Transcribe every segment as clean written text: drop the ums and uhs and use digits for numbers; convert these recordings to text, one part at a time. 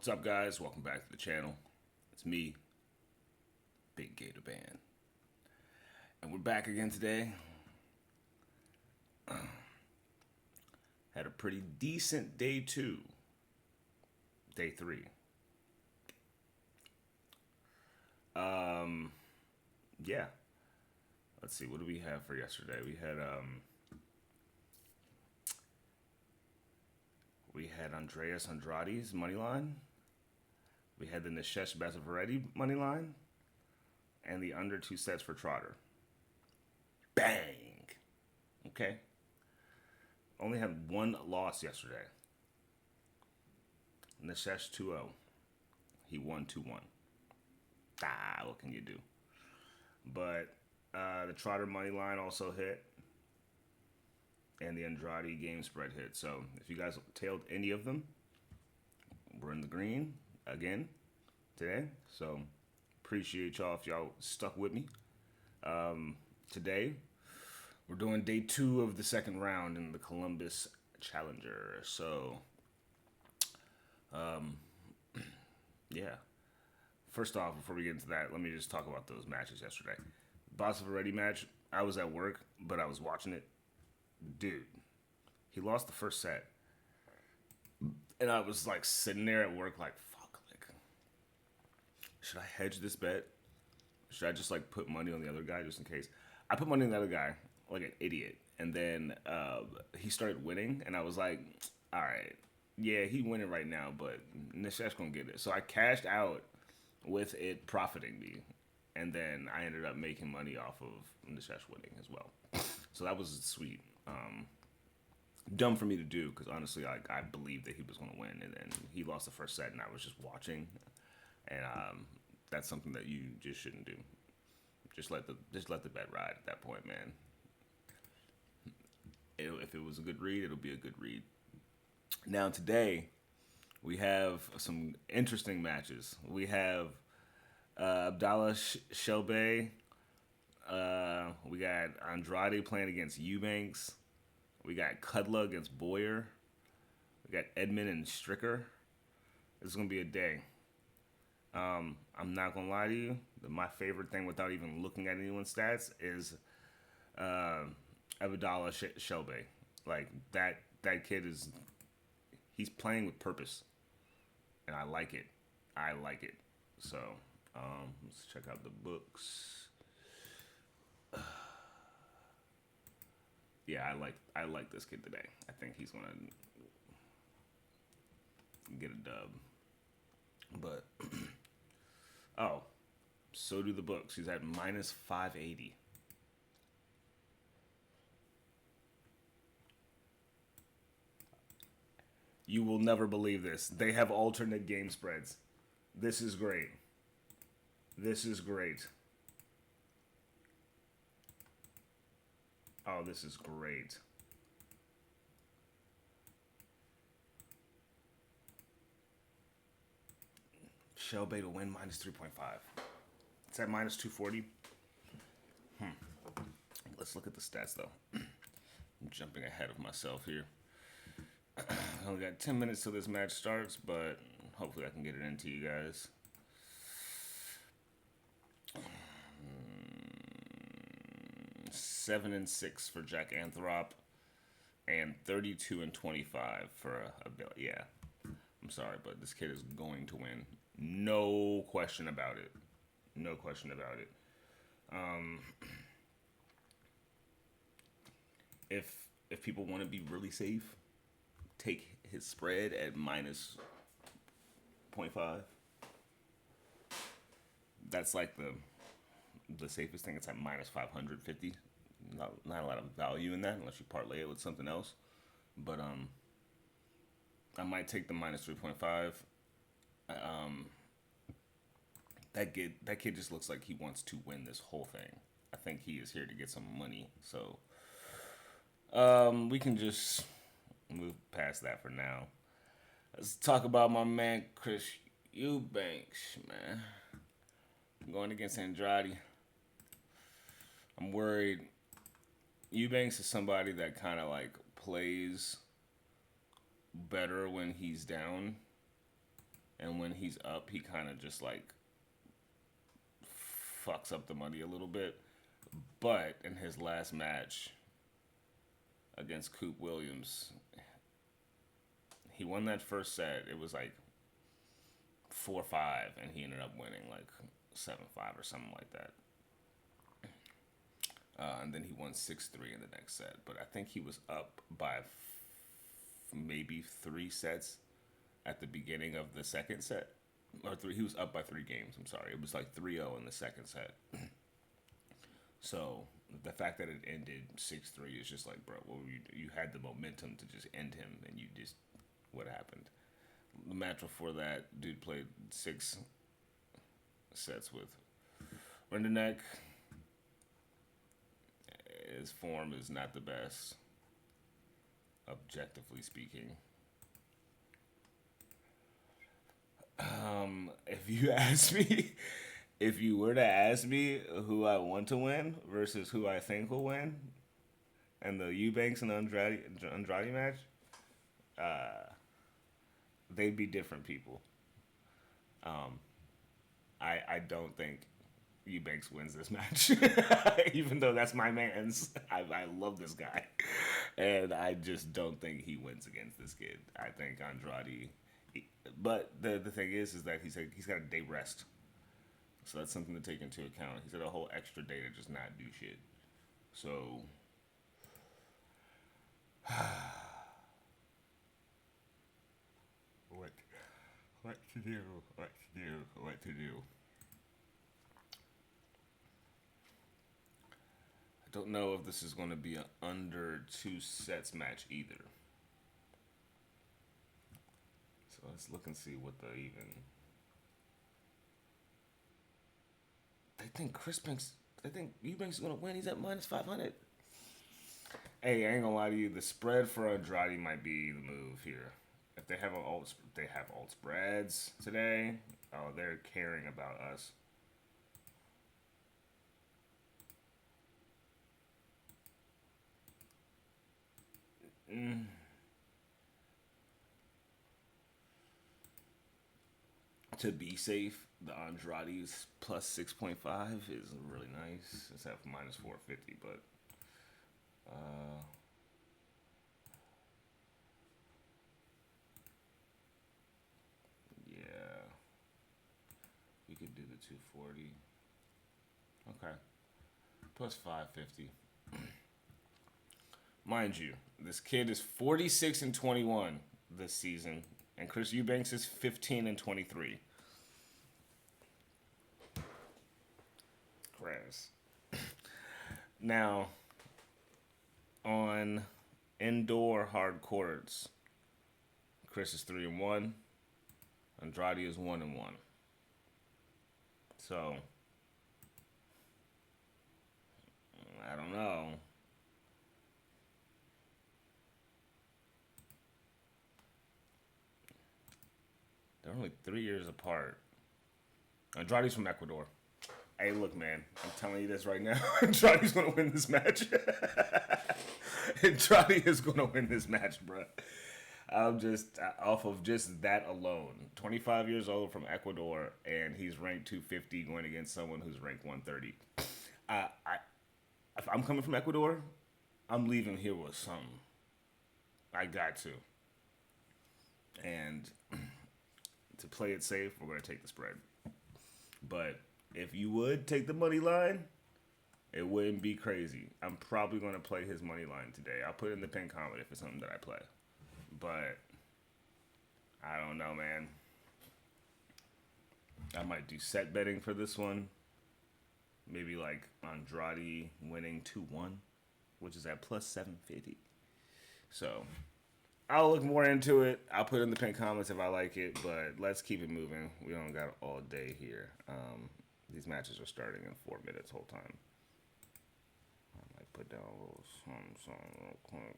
What's up, guys? Welcome back to the channel. It's me, Big Gator Band. And we're back again today. Had a pretty decent day 2. Day 3. Yeah. Let's see, what do we have for yesterday? We had Andreas Andrade's money line. We had the Nishesh Basavaredi money line, and the under 2 sets for Trotter. Bang! Okay. Only had one loss yesterday. Nishesh 2-0. He won 2-1. What can you do? But the Trotter money line also hit, and the Andrade game spread hit. So if you guys tailed any of them, we're in the green again today. So appreciate y'all if y'all stuck with me. Today we're doing day 2 of the second round in the Columbus Challenger. So yeah. First off, before we get into that, let me just talk about those matches yesterday. Basavaredi match, I was at work, but I was watching it. Dude, he lost the first set. And I was like sitting there at work like, fuck, like, should I hedge this bet? Should I just like put money on the other guy just in case? I put money on the other guy like an idiot. And then he started winning, and I was like, all right, yeah, he winning right now, but Nishesh gonna get it. So I cashed out with it profiting me. And then I ended up making money off of Nishesh winning as well. So that was sweet. Dumb for me to do because honestly, I believed that he was going to win, and then he lost the first set, and I was just watching, and that's something that you just shouldn't do. Just let the bet ride at that point, man. If it was a good read, it'll be a good read. Now today, we have some interesting matches. We have Abdallah Shelby. We got Andrade playing against Eubanks. We got Kudla against Boyer. We got Edmund and Stricker. It's going to be a day. I'm not going to lie to you. My favorite thing, without even looking at anyone's stats, is Abdallah Shelby. Like, that kid he's playing with purpose. And I like it. So, let's check out the books. Yeah, I like this kid today. I think he's gonna get a dub. But oh, so do the books. He's at minus 580. You will never believe this. They have alternate game spreads. This is great. This is great. Oh, this is great. Shelby to win minus 3.5. It's at minus 240. Let's look at the stats, though. I'm jumping ahead of myself here. I only got 10 minutes till this match starts, but hopefully I can get it into you guys. 7-6 for Jack Anthrop, and 32-25 for a Bill. Yeah, I'm sorry, but this kid is going to win. No question about it. No question about it. If people want to be really safe, take his spread at minus 0.5. That's like the safest thing. It's at minus 550. Not a lot of value in that unless you parlay it with something else. But I might take the minus 3.5. That kid just looks like he wants to win this whole thing. I think he is here to get some money. So we can just move past that for now. Let's talk about my man Chris Eubanks, man. Going against Andrade. I'm worried. Eubanks is somebody that kind of like plays better when he's down and when he's up, he kind of just like fucks up the money a little bit. But in his last match against Coop Williams, he won that first set. It was like 4-5, and he ended up winning like 7-5 or something like that. And then he won 6-3 in the next set. But I think he was up by maybe 3 sets at the beginning of the second set. Or three. He was up by 3 games. I'm sorry. It was like 3-0 in the second set. So the fact that it ended 6-3 is just like, bro, what were you? You had the momentum to just end him, and you just, what happened? The match before that, dude played 6 sets with Rindenek. His form is not the best, objectively speaking. If you ask me, if you were to ask me who I want to win versus who I think will win, and the Eubanks and the Andrade match, they'd be different people. I don't think Eubanks wins this match, even though that's my man's. I love this guy, and I just don't think he wins against this kid. I think Andrade, but the thing is that he's got a day rest, so that's something to take into account. He's got a whole extra day to just not do shit. So. What to do? What to do? I don't know if this is going to be an under 2 sets match either. So let's look and see what the even. They think Eubanks is going to win. He's at -500. Hey, I ain't gonna lie to you. The spread for Andrade might be the move here. If they have alt spreads today. Oh, they're caring about us. To be safe, the Andrade's plus 6.5 is really nice. It's at -450, but yeah, we could do the 240. Okay, plus 550. Mind you, this kid is 46-21 this season, and Chris Eubanks is 15-23. Grass. Now, on indoor hard courts, Chris is 3-1. Andrade is 1-1. So, I don't know. They're only 3 years apart. Andrade's from Ecuador. Hey, look, man. I'm telling you this right now. Andrade's going to win this match. Andrade is going to win this match, bro. I'm just, off of just that alone. 25 years old from Ecuador, and he's ranked 250 going against someone who's ranked 130. If I'm coming from Ecuador, I'm leaving here with something. I got to. And to play it safe, we're going to take the spread. But if you would take the money line, it wouldn't be crazy. I'm probably going to play his money line today. I'll put it in the pin comment if it's something that I play. But I don't know, man. I might do set betting for this one. Maybe like Andrade winning 2-1, which is at plus 750. So I'll look more into it. I'll put it in the pin comments if I like it, but let's keep it moving. We don't got all day here. These matches are starting in 4 minutes whole time. I might put down a little something real quick.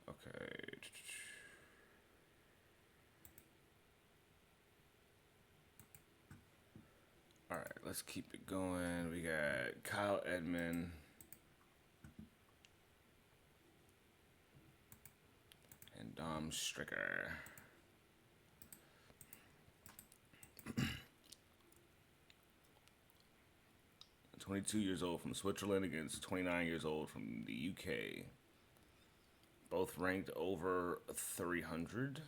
Okay. Let's keep it going. We got Kyle Edmund and Dom Stricker. 22 years old from Switzerland against 29 years old from the UK. Both ranked over 300.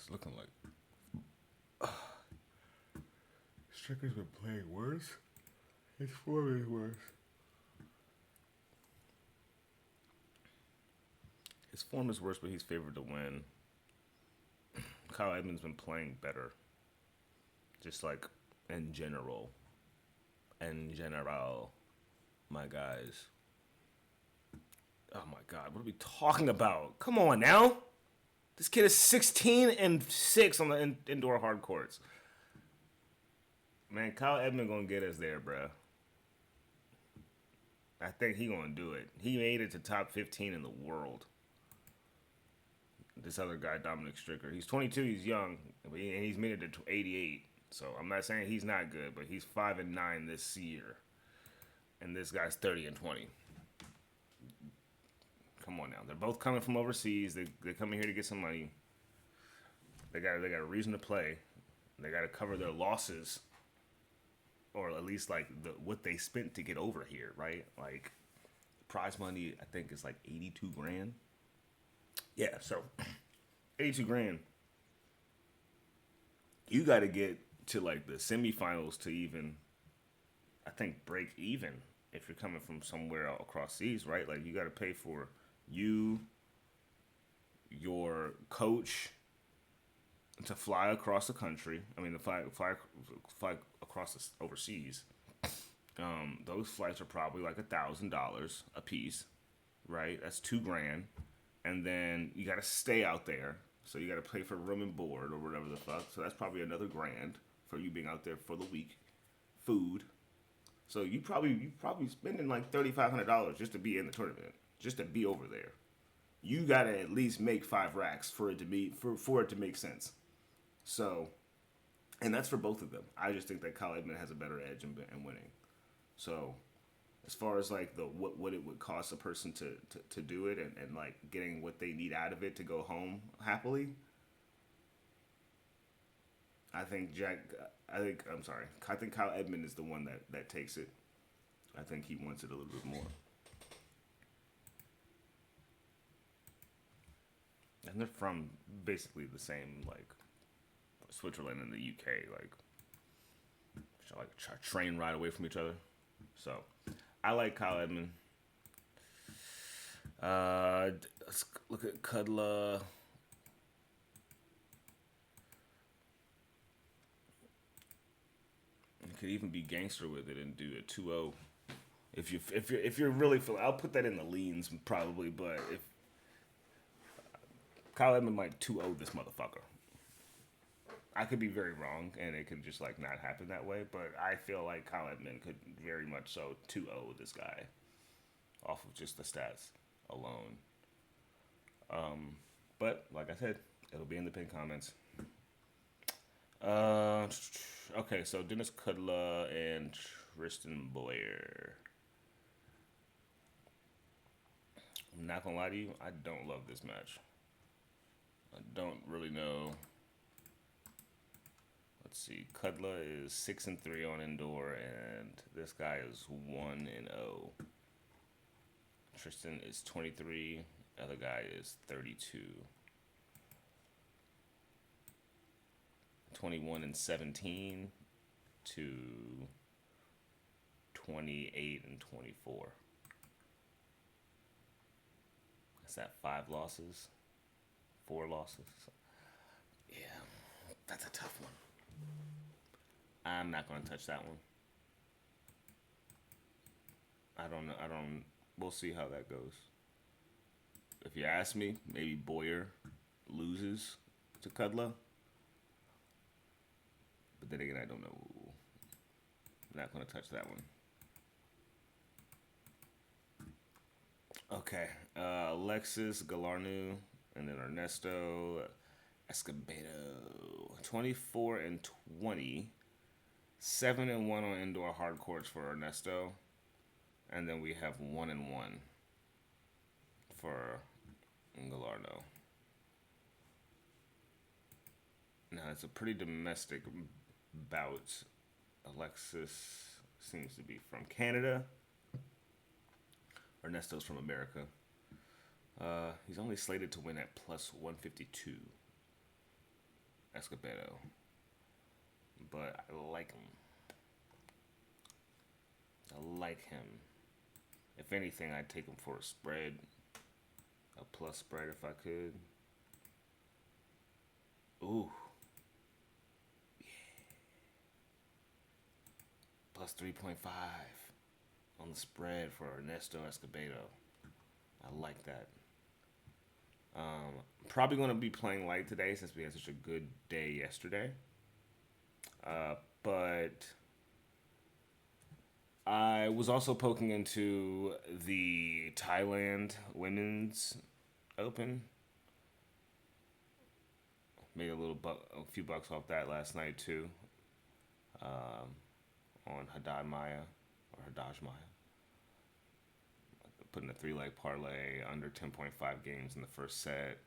It's looking like Stricker's been playing worse. His form is worse. His form is worse, but he's favored to win. Kyle Edmund's been playing better. Just like in general. In general, my guys. Oh my God, what are we talking about? Come on now. This kid is 16-6 on the indoor hard courts. Man, Kyle Edmund gonna get us there, bro. I think he gonna do it. He made it to top 15 in the world. This other guy, Dominic Stricker, he's 22. He's young, and he's made it to 88. So I'm not saying he's not good, but he's 5-9 this year, and this guy's 30-20. Come on now, they're both coming from overseas. They're coming here to get some money. They got a reason to play. They got to cover their losses, or at least like what they spent to get over here, right? Like prize money, I think is like 82 grand. Yeah, so 82 grand. You got to get to like the semifinals to even, I think, break even if you're coming from somewhere across seas, right? Like you got to pay for you, your coach, to fly across the country. I mean, to fly across the overseas. Those flights are probably like $1,000 a piece, right? That's $2,000. And then you got to stay out there. So you got to pay for room and board or whatever the fuck. So that's probably another $1,000 for you being out there for the week. Food. So you probably spending like $3,500 just to be in the tournament, just to be over there. You got to at least make 5 racks for it to make sense. So, and that's for both of them. I just think that Kyle Edmund has a better edge in winning. So, as far as like what it would cost a person to do it and like getting what they need out of it to go home happily, I think Kyle Edmund is the one that takes it. I think he wants it a little bit more. And they're from basically the same, like, Switzerland and the UK, like train ride away from each other. So, I like Kyle Edmund. Let's look at Kudla. You could even be gangster with it and do a 2-0. If you're really feeling, I'll put that in the leans probably, but if Kyle Edmund might 2-0 this motherfucker. I could be very wrong, and it could just like not happen that way. But I feel like Kyle Edmund could very much so 2-0 this guy, off of just the stats alone. But like I said, it'll be in the pinned comments. Okay, so Dennis Kudla and Tristan Blair. I'm not gonna lie to you, I don't love this match. I don't really know. Let's see. Kudla is 6-3 on indoor, and this guy is 1-0. Tristan is 23. The other guy is 32. 21-17 to 28-24. Is that 5 losses? 4 losses? Yeah, that's a tough one. I'm not going to touch that one. I don't know. We'll see how that goes. If you ask me, maybe Boyer loses to Kudla. But then again, I don't know. I'm not going to touch that one. Okay. Alexis Galarneau And then Ernesto Escobedo, 24-20, 7-1 on indoor hard courts for Ernesto, and then we have 1-1 for Gallardo. Now it's a pretty domestic bout. Alexis seems to be from Canada. Ernesto's from America. He's only slated to win at plus 152. Escobedo. But I like him. I like him. If anything, I'd take him for a spread. A plus spread if I could. Ooh. Yeah. Plus 3.5 on the spread for Ernesto Escobedo. I like that. Probably going to be playing light today since we had such a good day yesterday. But I was also poking into the Thailand Women's Open. Made a few bucks off that last night too. On Haddad Maya or Haddad Maya. Putting a 3-leg parlay under 10.5 games in the first set.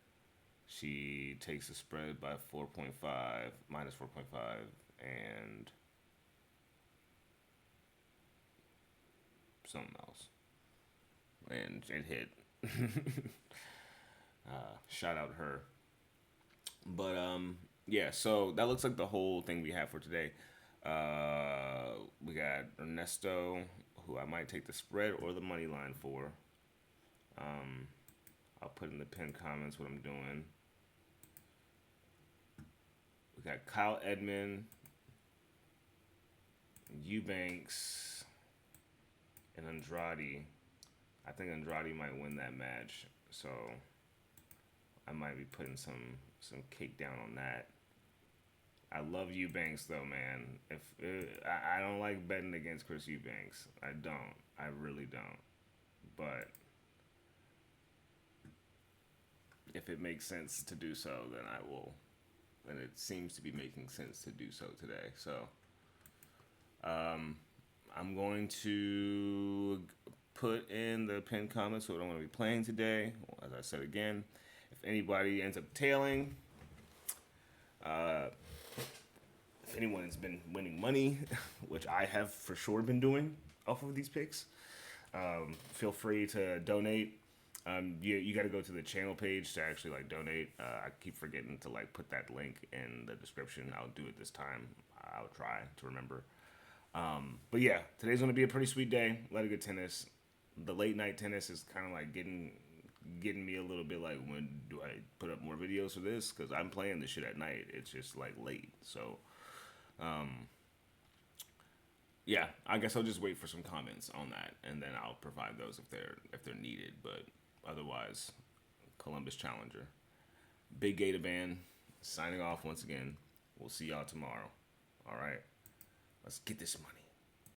She takes the spread by 4.5, minus 4.5, and something else. And it hit. Shout out her. But, yeah, so that looks like the whole thing we have for today. We got Ernesto, who I might take the spread or the money line for. I'll put in the pinned comments what I'm doing. We got Kyle Edmund, Eubanks, and Andrade. I think Andrade might win that match, so I might be putting some cake down on that. I love Eubanks though, man. I don't like betting against Chris Eubanks. I don't. I really don't. But if it makes sense to do so, then I will. And it seems to be making sense to do so today. So I'm going to put in the pinned comments what I'm going to be playing today. As I said again, if anybody ends up tailing, if anyone's been winning money, which I have for sure been doing off of these picks, feel free to donate. You got to go to the channel page to actually donate. I keep forgetting to put that link in the description. I'll do it this time. I'll try to remember. But yeah, today's gonna be a pretty sweet day. A lot of good tennis. The late night tennis is kind of getting me a little bit when do I put up more videos for this? Because I'm playing this shit at night. It's just late. So, yeah, I guess I'll just wait for some comments on that, and then I'll provide those if they're needed. But otherwise, Columbus Challenger, Big Gator Band, signing off once again. We'll see y'all tomorrow. All right, let's get this money.